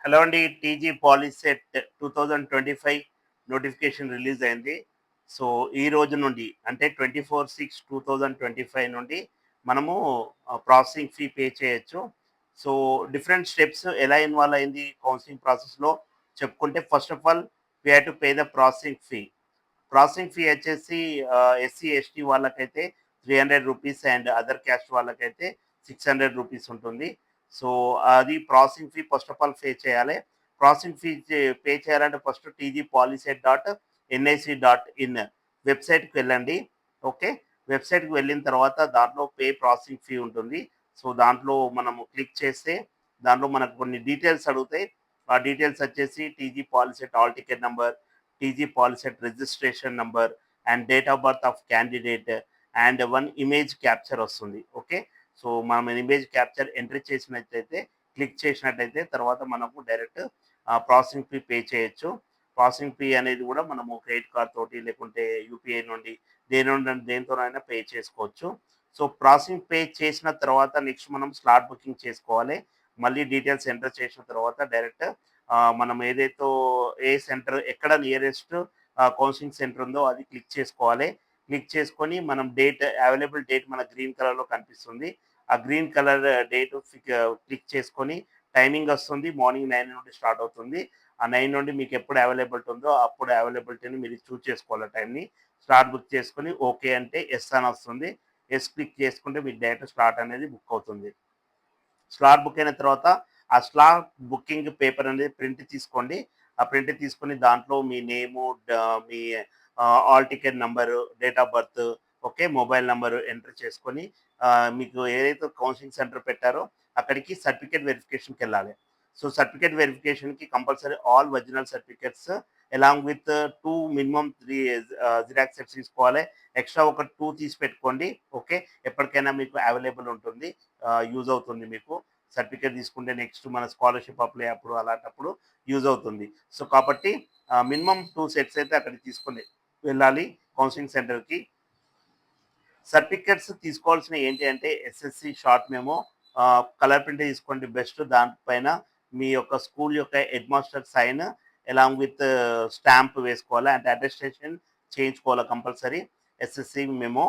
Hello అండి. TG POLYCET 2025 notification release అయింది. So, ఈ రోజు నుండి అంటే 24/6/2025 నుండి మనము ప్రాసెసింగ్ ఫీ పే చేయొచ్చు. సో, డిఫరెంట్ స్టెప్స్ ఎలా ఇన్వాల్వ్ అయింది కౌన్సెలింగ్ ప్రాసెస్‌లో చెప్పుకుంటే first of all we have to pay the processing fee. Processing fee వచ్చేసి ఎస్సీ, ఎస్టీ వాళ్ళకైతే రూ. 300 అండ్ అదర్ క్యాస్ట్ వాళ్ళకైతే రూ. 600 ఉంటుంది. సో, అది processing fee first of all pay చేయాలి. ప్రాసెసింగ్ ఫీ పే చేయాలంటే ఫస్ట్ tgpolicy.nic.in వెబ్‌సైట్‌కి వెళ్ళండి. ఓకే. వెబ్‌సైట్‌కి వెళ్ళిన తర్వాత దాంట్లో పే ప్రాసెసింగ్ ఫీ ఉంటుంది. సో, దాంట్లో మనము క్లిక్ చేస్తే దాంట్లో మనకు కొన్ని డీటెయిల్స్ అడుగుతాయి. ఆ డీటెయిల్స్ వచ్చేసి TG POLYCET hall ticket number, TG POLYCET registration number and date of birth of candidate and one image capture వస్తుంది. ఓకే. సో, మనం ఇమేజ్ క్యాప్చర్ ఎంట్రీ చేసినట్టయితే క్లిక్ చేసినట్టయితే తర్వాత మనకు డైరెక్ట్ ప్రాసెసింగ్ ఫీ పే చేయొచ్చు. Processing fee అనేది కూడా మనము క్రెడిట్ కార్డ్ తోటి లేకుంటే యూపీఐ నుండి దేనితోనైనా పే చేసుకోవచ్చు. సో, ప్రాసెసింగ్ పే చేసిన తర్వాత నెక్స్ట్ మనం స్లాట్ బుకింగ్ చేసుకోవాలి. మళ్ళీ డీటెయిల్స్ ఎంటర్ చేసిన తర్వాత డైరెక్ట్ మనం ఏదైతే ఏ సెంటర్ ఎక్కడ నియరెస్ట్ కౌన్సెలింగ్ సెంటర్ ఉందో అది క్లిక్ చేసుకోవాలి. క్లిక్ చేసుకొని మనం అవైలబుల్ డేట్ మన గ్రీన్ కలర్‌లో కనిపిస్తుంది. ఆ గ్రీన్ కలర్ డేట్ క్లిక్ చేసుకొని టైమింగ్ వస్తుంది. మార్నింగ్ 9 నుండి స్టార్ట్ అవుతుంది. ఆ 9 నుండి మీకు ఎప్పుడు అవైలబిలిటీ ఉందో అప్పుడు అవైలబిలిటీని మీరు చూజ్ చేసుకోవాలి టైంని. స్లాట్ బుక్ చేసుకొని ఓకే అంటే యెస్ అని వస్తుంది. యెస్ క్లిక్ చేసుకుంటే మీకు డైరెక్ట్ స్లాట్ అనేది బుక్ అవుతుంది. స్లాట్ బుక్ అయిన తర్వాత ఆ స్లాట్ బుకింగ్ పేపర్ అనేది ప్రింట్ తీసుకోండి. ఆ ప్రింట్ తీసుకొని దాంట్లో మీ నేము, మీ hall ticket number, date of birth, okay, mobile number enter చేసుకొని మీకు ఏదైతే కౌన్సెలింగ్ సెంటర్ పెట్టారో అక్కడికి సర్టిఫికేట్ వెరిఫికేషన్‌కెళ్ళాలి. సో, సర్టిఫికేట్ వెరిఫికేషన్‌కి compulsory all original certificates along with 2 minimum 3 xerox sets తీసుకోవాలి. ఎక్స్‌ట్రా ఒక 2 తీసి పెట్టుకోండి. ఓకే. ఎప్పటికైనా మీకు అవైలబుల్ ఉంటుంది. యూజ్ అవుతుంది మీకు. సర్టిఫికేట్ తీసుకుంటే నెక్స్ట్ మన స్కాలర్‌షిప్ అప్లై అప్పుడు అలాంటప్పుడు యూజ్ అవుతుంది. సో, కాబట్టి మినిమమ్ 2 సెట్స్ అయితే అక్కడికి తీసుకొని వెళ్ళాలి కౌన్సెలింగ్ సెంటర్‌కి. సర్టిఫికేట్స్ తీసుకోవాల్సినవి ఏంటి అంటే SSC short memo, colour print తీసుకోండి బెస్ట్. దానిపైన మీ యొక్క స్కూల్ యొక్క head master sign along with stamp వేసుకోవాలి. అంటే అటెస్టేషన్ చేయించుకోవాలి compulsory. SSC memo,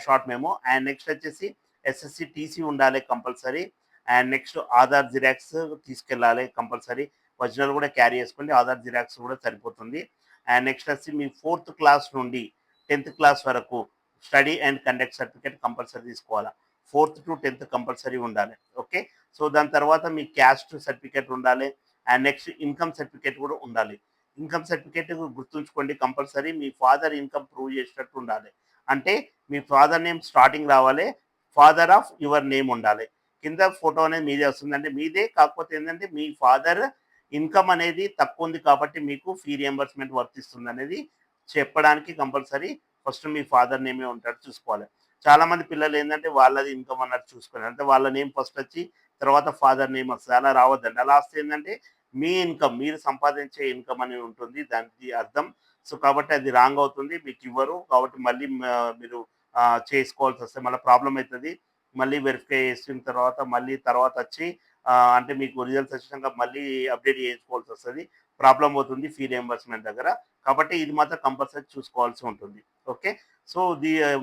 short memo and next వచ్చేసి ఎస్ఎస్‌సి టీసీ ఉండాలి compulsory. And next Aadhaar xerox తీసుకెళ్ళాలి కంపల్సరీ. ఒరిజినల్ కూడా క్యారీ చేసుకోండి. ఆధార్ జిరాక్స్ కూడా సరిపోతుంది. అండ్ నెక్స్ట్ వచ్చి మీ 4థ్ క్లాస్ నుండి 10థ్ క్లాస్ వరకు study and conduct certificate compulsory తీసుకోవాలా. 4థ్-10థ్ కంపల్సరీ ఉండాలి. ఓకే. సో, దాని తర్వాత మీ క్యాస్ట్ సర్టిఫికేట్ ఉండాలి. అండ్ నెక్స్ట్ ఇన్‌కమ్ సర్టిఫికేట్ కూడా ఉండాలి. ఇన్‌కమ్ సర్టిఫికేట్ గుర్తుంచుకోండి కంపల్సరీ మీ ఫాదర్ ఇన్‌కమ్ ప్రూవ్ చేసేటట్టు ఉండాలి. అంటే మీ ఫాదర్ నేమ్ స్టార్టింగ్ రావాలి. ఫాదర్ ఆఫ్ యువర్ నేమ్ ఉండాలి. కింద ఫోటో అనేది మీదే వస్తుంది. అంటే మీదే కాకపోతే ఏంటంటే మీ ఫాదర్ ఇన్‌కమ్ అనేది తక్కువ ఉంది కాబట్టి మీకు ఫీ రియంబర్స్‌మెంట్ వర్తిస్తుందనేది చెప్పడానికి కంపల్సరీ ఫస్ట్ మీ ఫాదర్ నేమే ఉంటాడు చూసుకోవాలి. చాలామంది పిల్లలేందంటే వాళ్ళది ఇన్‌కమ్ అన్నట్టు చూసుకోరు. అంటే వాళ్ళ నేమ్ ఫస్ట్ వచ్చి తర్వాత ఫాదర్ నేమ్ వస్తది. అలా రావద్దండి. అలా వస్తే ఏందంటే మీ ఇన్‌కమ్ మీరు సంపాదించే ఇన్‌కమ్ అని ఉంటుంది దానికి అర్థం. సో, కాబట్టి అది రాంగ్ అవుతుంది. మీకివ్వరు. కాబట్టి మళ్ళీ మీరు చేసుకోవాల్సొస్తది. మళ్ళా ప్రాబ్లమ్ అయితది. మళ్ళీ వెరిఫై చేసిన తర్వాత మళ్ళీ తర్వాతొచ్చి అంటే మీకు రిజల్ట్స్ వచ్చినంక మళ్ళీ అప్‌డేట్ చేయించుకోవాల్సొస్తది. ప్రాబ్లమ్ అవుతుంది ఫీ రియంబర్స్‌మెంట్ దగ్గర. కాబట్టి ఇది మాత్రం కంపల్సరీ చూసుకోవాల్సి ఉంటుంది. ఓకే. సో,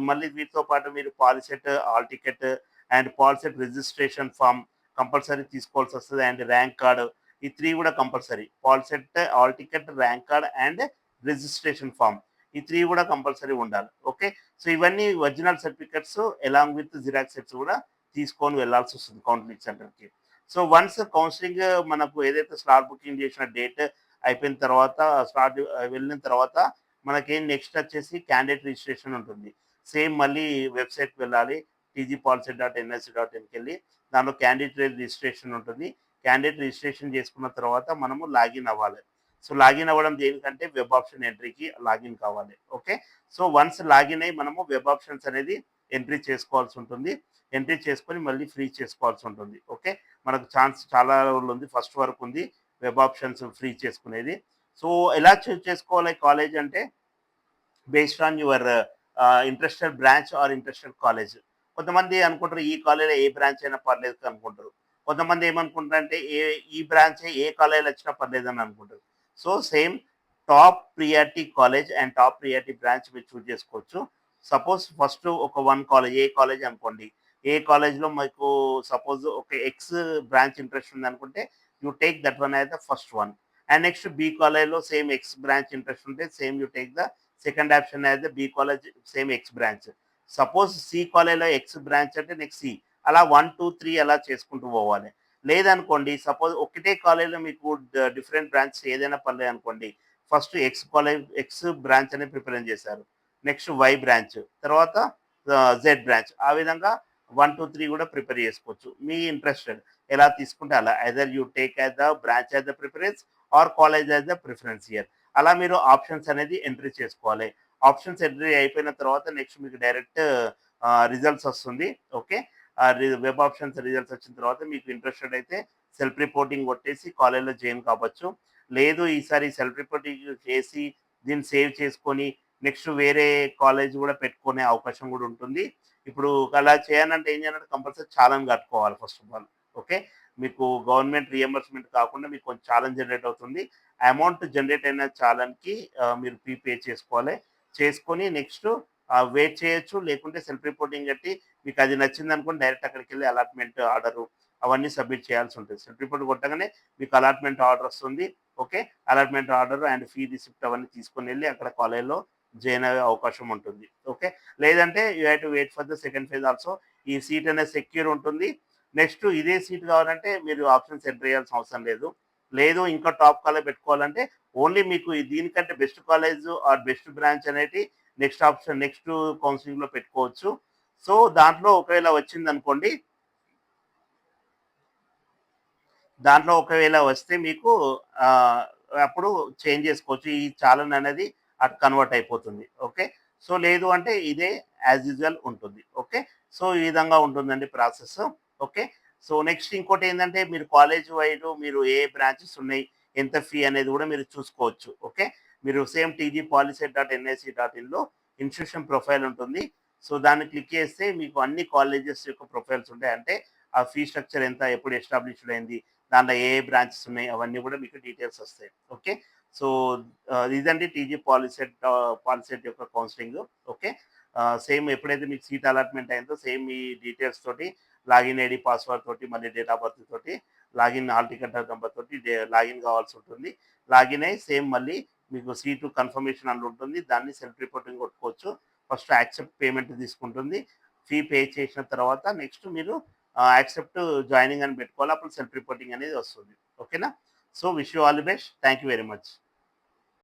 మళ్ళీ వీటితో పాటు మీరు Polycet, hall ticket and Polycet registration form compulsory తీసుకోవాల్సొస్తది. అండ్ ర్యాంక్ కార్డ్ ఈ 3 కూడా compulsory. Polycet, hall ticket, rank card and registration form ఈ 3 కూడా కంపల్సరీ ఉండాలి. ఓకే. సో, ఇవన్నీ original certificates along with xerox sets కూడా తీసుకొని వెళ్ళాల్సొస్తుంది కౌన్సెలింగ్ సెంటర్‌కి. సో, వన్స్ కౌన్సెలింగ్ మనకు ఏదైతే స్లాట్ బుకింగ్ చేసిన డేట్ అయిపోయిన తర్వాత వెళ్ళిన తర్వాత మనకేం నెక్స్ట్ వచ్చేసి క్యాండిడేట్ రిజిస్ట్రేషన్ ఉంటుంది. సేమ్ మళ్ళీ వెబ్‌సైట్‌కి వెళ్ళాలి. tgpolicy.nic.inకెళ్ళి దాంట్లో క్యాండిడేట్ రిజిస్ట్రేషన్ ఉంటుంది. క్యాండిడేట్ రిజిస్ట్రేషన్ చేసుకున్న తర్వాత మనము లాగిన్ అవ్వాలి. సో, లాగిన్ అవ్వడం దేనికంటే వెబ్ ఆప్షన్ ఎంట్రీకి లాగిన్ కావాలి. ఓకే. సో, వన్స్ లాగిన్ అయ్యి మనము వెబ్ ఆప్షన్స్ అనేది ఎంట్రీ చేసుకోవాల్సి ఉంటుంది. ఎంట్రీ చేసుకొని మళ్ళీ ఫ్రీ చేసుకోవాల్సి ఉంటుంది. ఓకే. మనకు ఛాన్స్ చాలా రోజులుంది. ఫస్ట్ వరకు ఉంది వెబ్ ఆప్షన్స్ ఫ్రీ చేసుకునేది. సో, ఎలా చూజ్ చేసుకోవాలి కాలేజ్ అంటే based on your interested branch or interested college. కొంతమంది అనుకుంటారు ఈ కాలేజ్‌లో ఏ బ్రాంచ్ అయినా పర్లేదు అనుకుంటారు. కొంతమంది ఏమనుకుంటారంటే ఈ బ్రాంచే ఏ కాలేజ్‌లో వచ్చినా పర్లేదని అనుకుంటారు. So, same top priority college and top priority branch మీరు చూజ్ చేసుకోవచ్చు. సపోజ్ ఫస్ట్ ఒక 1 కాలేజ్ ఏ కాలేజ్ అనుకోండి. ఏ కాలేజ్‌లో మీకు సపోజ్ ఒక ఎక్స్ బ్రాంచ్ ఇంట్రెస్ట్ ఉందనుకుంటే you take that one as the first one. And next b కాలేజ్‌లో సేమ్ ఎక్స్ బ్రాంచ్ ఇంట్రెస్ట్ ఉంటే same you take the second option as the b college same x branch. Suppose c కాలేజ్‌లో x branch అంటే next c. అలా 1, 2, 3 అలా చేసుకుంటూ పోవాలి. లేదనుకోండి suppose ఒకటే కాలేజ్‌లో మీకు డిఫరెంట్ బ్రాంచెస్ ఏదైనా పర్లేదనుకోండి. First x college x branch అనేది ప్రిఫరెన్స్ చేశారు. Next y branch. తర్వాత జెడ్ బ్రాంచ్. ఆ విధంగా 1, 2, 3 కూడా ప్రిపేర్ చేసుకోవచ్చు. మీ ఇంట్రెస్టెడ్ ఎలా తీసుకుంటే అలా. Either you take as the branch as the preference or college as the preference here. అలా మీరు ఆప్షన్స్ అనేది ఎంట్రీ చేసుకోవాలి. ఆప్షన్స్ ఎంట్రీ అయిపోయిన తర్వాత నెక్స్ట్ మీకు డైరెక్ట్ రిజల్ట్స్ వస్తుంది. ఓకే. వెబ్ ఆప్షన్స్ రిజల్ట్స్ వచ్చిన తర్వాత మీకు ఇంట్రెస్టెడ్ అయితే సెల్ఫ్ రిపోర్టింగ్ కొట్టేసి కాలేజ్‌లో జాయిన్ కావచ్చు. లేదు ఈసారి సెల్ఫ్ రిపోర్టింగ్ చేసి దీన్ని సేవ్ చేసుకొని నెక్స్ట్ వేరే కాలేజ్ కూడా పెట్టుకునే అవకాశం కూడా ఉంటుంది. ఇప్పుడు అలా చేయాలంటే ఏం చేయాలంటే కంపల్సరీ చాలాన్ కట్టుకోవాలి ఫస్ట్ ఆఫ్ ఆల్. ఓకే. మీకు గవర్నమెంట్ రియంబర్స్‌మెంట్ కాకుండా మీకు కొంచెం చాలాన్ జనరేట్ అవుతుంది. అమౌంట్ జనరేట్ అయిన చాలాన్‌కి మీరు ఫీ పే చేసుకోవాలి. చేసుకొని నెక్స్ట్ వెయిట్ చేయొచ్చు. లేకుంటే సెల్ఫ్ రిపోర్టింగ్ కట్టి మీకు అది నచ్చిందనుకోండి డైరెక్ట్ అక్కడికెళ్ళి అలాట్‌మెంట్ ఆర్డరు అవన్నీ సబ్మిట్ చేయాల్సి ఉంటుంది. సెల్ఫ్ రిపోర్ట్ కొట్టగానే మీకు అలాట్‌మెంట్ ఆర్డర్ వస్తుంది. Okay. Allotment order and fee receipt అవన్నీ తీసుకొనెళ్ళి అక్కడ కాలేజ్‌లో జాయిన్ అయ్యే అవకాశం ఉంటుంది. ఓకే. లేదంటే you have to wait for the second phase also. ఈ సీట్ అనేది సెక్యూర్ ఉంటుంది. నెక్స్ట్ ఇదే సీట్ కావాలంటే మీరు ఆప్షన్స్ ఎంటర్ చేయాల్సిన అవసరం లేదు. లేదు ఇంకా టాప్ కాలేజ్ పెట్టుకోవాలంటే ఓన్లీ మీకు దీనికంటే best college are best branch అనేటి నెక్స్ట్ ఆప్షన్ నెక్స్ట్ కౌన్సెలింగ్‌లో పెట్టుకోవచ్చు. సో, దాంట్లో ఒకవేళ వచ్చిందనుకోండి దాంట్లో ఒకవేళ వస్తే మీకు ఆహ్, అప్పుడు చేంజ్ చేసుకోవచ్చు. ఈ చాలన్ అనేది అటు కన్వర్ట్ అయిపోతుంది. ఓకే. సో, లేదు అంటే ఇదే యాజ్ యూజువల్ ఉంటుంది. ఓకే. సో, ఈ విధంగా ఉంటుందండి ప్రాసెస్. ఓకే. సో, నెక్స్ట్ ఇంకోటేందంటే మీరు కాలేజ్ వైడ్ మీరు ఏ బ్రాంచెస్ ఉన్నాయి, ఎంత ఫీ అనేది కూడా మీరు చూసుకోవచ్చు. ఓకే. మీరు సేమ్ టీజీపాలిసెట్.ఎన్‌ఐసీ.ఇన్‌లో ఇన్‌స్టిట్యూషన్ ప్రొఫైల్ ఉంటుంది. సో, దాన్ని క్లిక్ చేస్తే మీకు అన్ని కాలేజెస్ యొక్క ప్రొఫైల్స్ ఉంటాయి. అంటే ఆ ఫీ స్ట్రక్చర్ ఎంత, ఎప్పుడు ఎస్టాబ్లిష్డ్ అయింది, దాంట్లో ఏ ఏ బ్రాంచెస్ ఉన్నాయి అవన్నీ కూడా మీకు డీటెయిల్స్ వస్తాయి. ఓకే. సో, ఇదండి టీజీ పాలిసెట్ యొక్క కౌన్సెలింగ్. ఓకే. సేమ్ ఎప్పుడైతే మీకు సీట్ అలాట్‌మెంట్ అయిందో సేమ్ మీ డీటెయిల్స్ తోటి లాగిన్ ఐడీ, పాస్వర్డ్ తోటి మళ్ళీ డేట్ ఆఫ్ బర్త్ తోటి లాగిన్ హాల్ టికెట్ నంబర్ తోటి లాగిన్ కావాల్సి ఉంటుంది. లాగిన్ అయ్యి సేమ్ మళ్ళీ మీకు సీటు కన్ఫర్మేషన్ అని ఉంటుంది. దాన్ని సెల్ఫ్ రిపోర్టింగ్ కొట్టుకోవచ్చు. ఫస్ట్ యాక్సెప్ట్ పేమెంట్ తీసుకుంటుంది. ఫీ పే చేసిన తర్వాత నెక్స్ట్ మీరు యాక్సెప్ట్ జాయినింగ్ అని పెట్టుకోవాలి. అప్పుడు సెల్ఫ్ రిపోర్టింగ్ అనేది వస్తుంది. ఓకేనా? So, wish you all the best. Thank you very much.